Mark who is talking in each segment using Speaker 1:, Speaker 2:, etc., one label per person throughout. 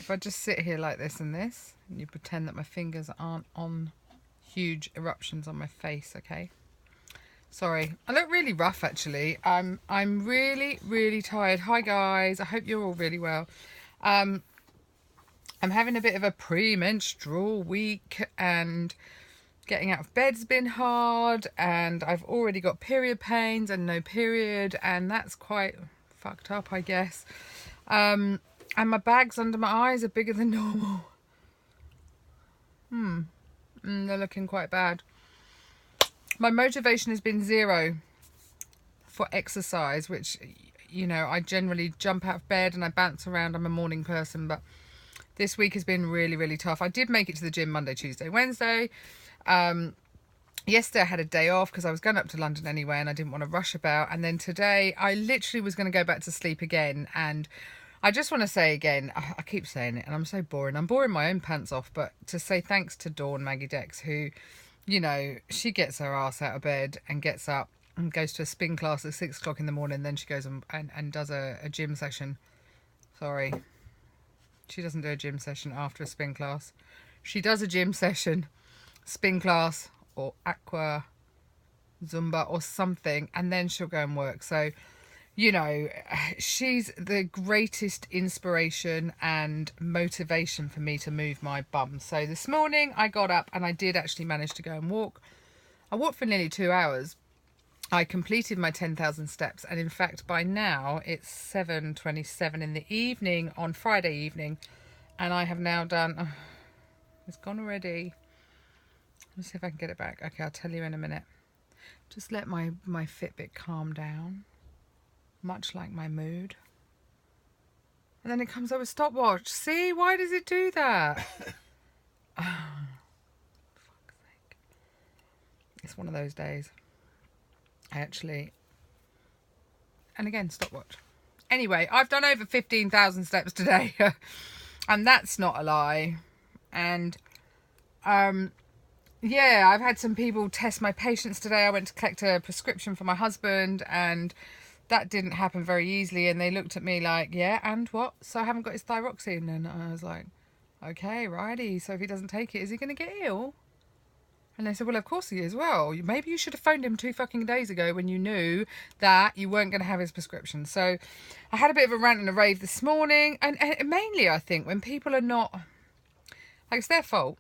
Speaker 1: if I just sit here like this and this, and you pretend that my fingers aren't on huge eruptions on my face, okay? Sorry, I look really rough actually. I'm really, really tired. Hi guys, I hope you're all really well. I'm having a bit of a pre-menstrual week, and getting out of bed's been hard, and I've already got period pains and no period, and that's quite fucked up, I guess. And my bags under my eyes are bigger than normal. They're looking quite bad. My motivation has been zero for exercise, which, you know, I generally jump out of bed and I bounce around. I'm a morning person, but this week has been really, really tough. I did make it to the gym Monday, Tuesday, Wednesday. Yesterday I had a day off because I was going up to London anyway and I didn't want to rush about. And then today I literally was going to go back to sleep again. And I just want to say again, I keep saying it and I'm so boring. I'm boring my own pants off. But to say thanks to Dawn, Maggie Dex, who, you know, she gets her ass out of bed and gets up and goes to a spin class at 6 o'clock in the morning. Then she goes and does a gym session. Sorry. She doesn't do a gym session after a spin class. She does a gym session, spin class, or aqua zumba or something, and then she'll go and work. So, you know, she's the greatest inspiration and motivation for me to move my bum. So this morning I got up and I did actually manage to go and walk. I walked for nearly 2 hours. I completed my 10,000 steps, and in fact by now it's 7:27 in the evening on Friday evening, and I have now done it's gone already. Let's see if I can get it back. Okay, I'll tell you in a minute. Just let my Fitbit calm down, much like my mood. And then it comes up with stopwatch. See, why does it do that? Oh, fuck's sake. It's one of those days. And again, stopwatch. Anyway, I've done over 15,000 steps today. And that's not a lie. And yeah, I've had some people test my patience today. I went to collect a prescription for my husband, and that didn't happen very easily. And they looked at me like, yeah, and what? So I haven't got his thyroxine. And I was like, okay, righty. So if he doesn't take it, is he going to get ill? And they said, well, of course he is. Well, maybe you should have phoned him 2 fucking days ago when you knew that you weren't going to have his prescription. So I had a bit of a rant and a rave this morning. And mainly, I think, when people are not, like, it's their fault.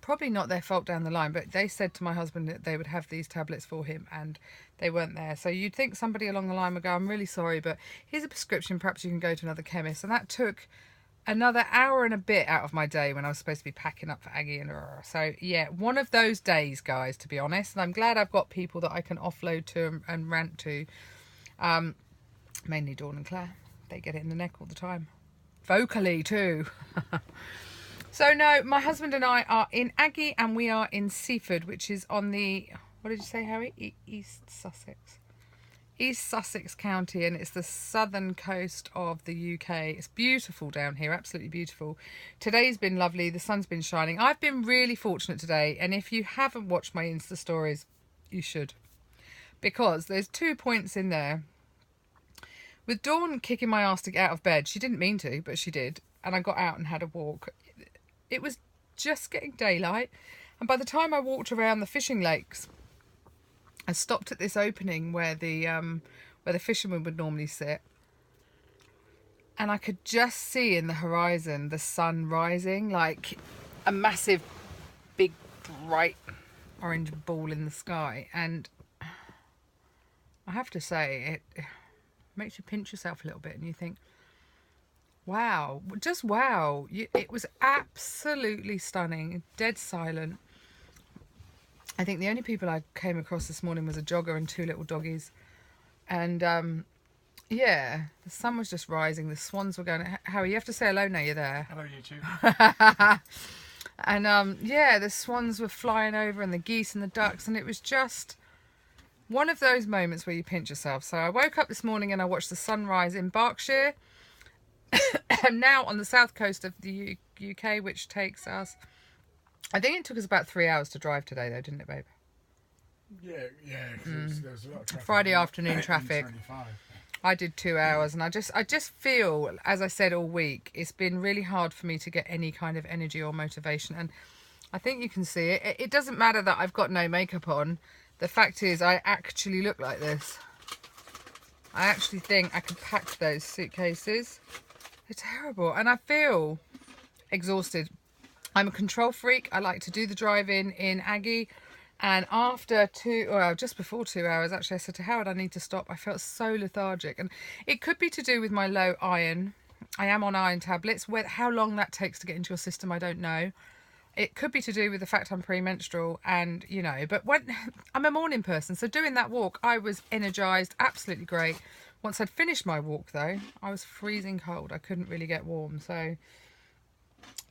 Speaker 1: Probably not their fault down the line, but they said to my husband that they would have these tablets for him and they weren't there. So you'd think somebody along the line would go, I'm really sorry, but here's a prescription. Perhaps you can go to another chemist. And that took another hour and a bit out of my day when I was supposed to be packing up for Aggy and so yeah, one of those days, guys, to be honest. And I'm glad I've got people that I can offload to and rant to. Mainly Dawn and Claire. They get it in the neck all the time. Vocally too. So no, my husband and I are in Aggy and we are in Seaford, which is on the, what did you say, Harry? East Sussex. East Sussex County, and it's the southern coast of the UK. It's beautiful down here, absolutely beautiful. Today's been lovely, the sun's been shining. I've been really fortunate today, and if you haven't watched my Insta stories, you should. Because there's 2 points in there. With Dawn kicking my ass to get out of bed, she didn't mean to, but she did. And I got out and had a walk. It was just getting daylight. And by the time I walked around the fishing lakes, I stopped at this opening where the fishermen would normally sit. And I could just see in the horizon the sun rising, like a massive, big, bright orange ball in the sky. And I have to say, it makes you pinch yourself a little bit and you think, wow, just wow. It was absolutely stunning, dead silent. I think the only people I came across this morning was a jogger and 2 little doggies. And yeah, the sun was just rising. The swans were going. Harry, you have to say hello now you're there.
Speaker 2: Hello, you two.
Speaker 1: And yeah, the swans were flying over and the geese and the ducks. And it was just one of those moments where you pinch yourself. So I woke up this morning and I watched the sunrise in Berkshire. And now on the south coast of the UK, which takes us, I think it took us about 3 hours to drive today though, didn't it, babe?
Speaker 2: Yeah, because there was a lot of traffic.
Speaker 1: Friday afternoon traffic. I did 2 hours, and I just feel, as I said all week, it's been really hard for me to get any kind of energy or motivation. And I think you can see it. It doesn't matter that I've got no makeup on. The fact is, I actually look like this. I actually think I could pack those suitcases. They're terrible, and I feel exhausted. I'm a control freak. I like to do the drive-in in Aggy. And after just before 2 hours, actually, I said to Howard, I need to stop. I felt so lethargic. And it could be to do with my low iron. I am on iron tablets. How long that takes to get into your system, I don't know. It could be to do with the fact I'm premenstrual, and, you know, but when I'm a morning person, so doing that walk, I was energized, absolutely great. Once I'd finished my walk, though, I was freezing cold. I couldn't really get warm. So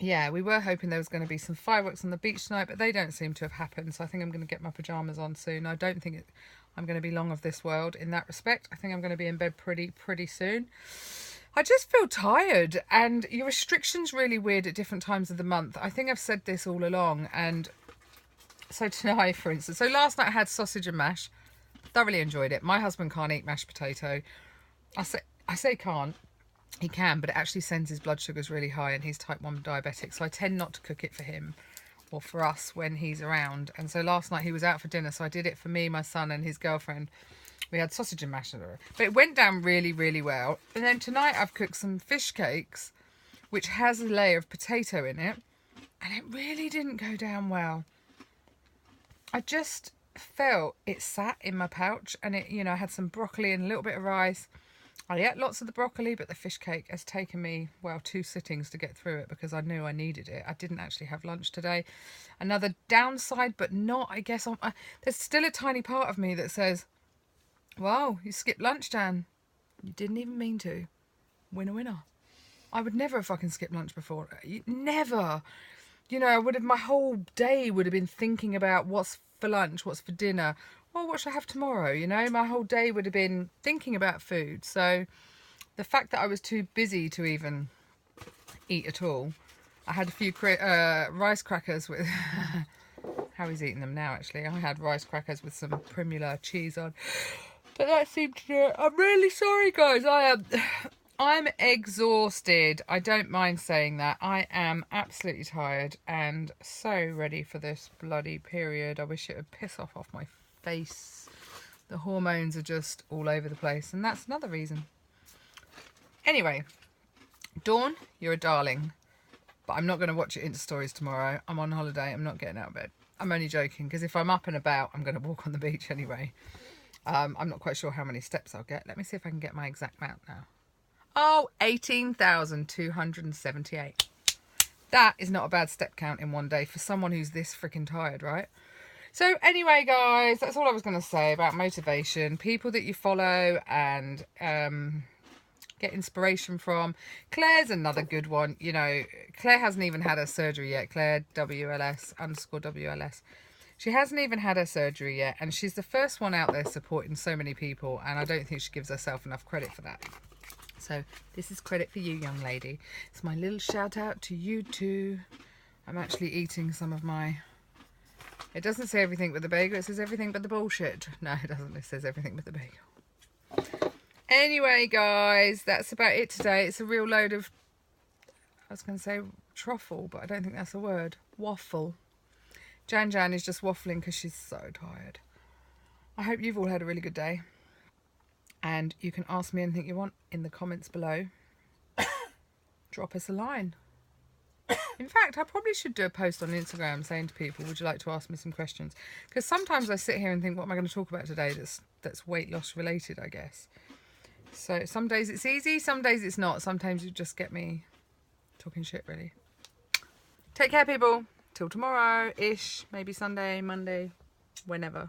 Speaker 1: yeah, we were hoping there was going to be some fireworks on the beach tonight, but they don't seem to have happened. So I think I'm going to get my pajamas on soon. I don't think I'm going to be long of this world in that respect. I think I'm going to be in bed pretty soon. I just feel tired, and your restrictions really weird at different times of the month. I think I've said this all along. And so tonight, for instance, so last night I had sausage and mash. Thoroughly enjoyed it. My husband can't eat mashed potato. I say can't. He can, but it actually sends his blood sugars really high, and he's type 1 diabetic, so I tend not to cook it for him or for us when he's around. And so last night he was out for dinner, so I did it for me, my son and his girlfriend. We had sausage and mash, but it went down really well. And then tonight I've cooked some fish cakes, which has a layer of potato in it, and it really didn't go down well. I just felt it sat in my pouch, and it, you know, I had some broccoli and a little bit of rice. I ate lots of the broccoli, but the fish cake has taken me, well, 2 sittings to get through it because I knew I needed it. I didn't actually have lunch today. Another downside, but not, I guess, there's still a tiny part of me that says, wow, you skipped lunch, Dan. You didn't even mean to. Winner. I would never have fucking skipped lunch before. Never. You know, my whole day would have been thinking about what's for lunch, what's for dinner. Well, what should I have tomorrow? You know, my whole day would have been thinking about food. So the fact that I was too busy to even eat at all, I had a few rice crackers with... How he's eating them now, actually. I had rice crackers with some Primula cheese on. But that seemed to do it. I'm really sorry, guys. I'm exhausted. I don't mind saying that. I am absolutely tired and so ready for this bloody period. I wish it would piss off my face. The hormones are just all over the place, and that's another reason. Anyway, Dawn, you're a darling, but I'm not going to watch your Insta stories tomorrow. I'm on holiday. I'm not getting out of bed. I'm only joking, because if I'm up and about, I'm going to walk on the beach anyway. I'm not quite sure how many steps I'll get. Let me see if I can get my exact amount now. Oh, 18,278. That is not a bad step count in one day for someone who's this freaking tired, right? So anyway, guys, that's all I was going to say about motivation. People that you follow and get inspiration from. Claire's another good one. You know, Claire hasn't even had her surgery yet. Claire WLS_WLS. She hasn't even had her surgery yet, and she's the first one out there supporting so many people, and I don't think she gives herself enough credit for that. So this is credit for you, young lady. It's my little shout out to you too. I'm actually eating some of my... It doesn't say everything but the bagel. It says everything but the bullshit. No, it doesn't. It says everything but the bagel. Anyway, guys, that's about it today. It's a real load of... I was going to say truffle, but I don't think that's a word. Waffle. Jan is just waffling because she's so tired. I hope you've all had a really good day. And you can ask me anything you want in the comments below. Drop us a line. In fact, I probably should do a post on Instagram saying to people, would you like to ask me some questions? Because sometimes I sit here and think, what am I going to talk about today that's weight loss related, I guess. So some days it's easy, some days it's not. Sometimes you just get me talking shit, really. Take care, people. Till tomorrow-ish, maybe Sunday, Monday, whenever.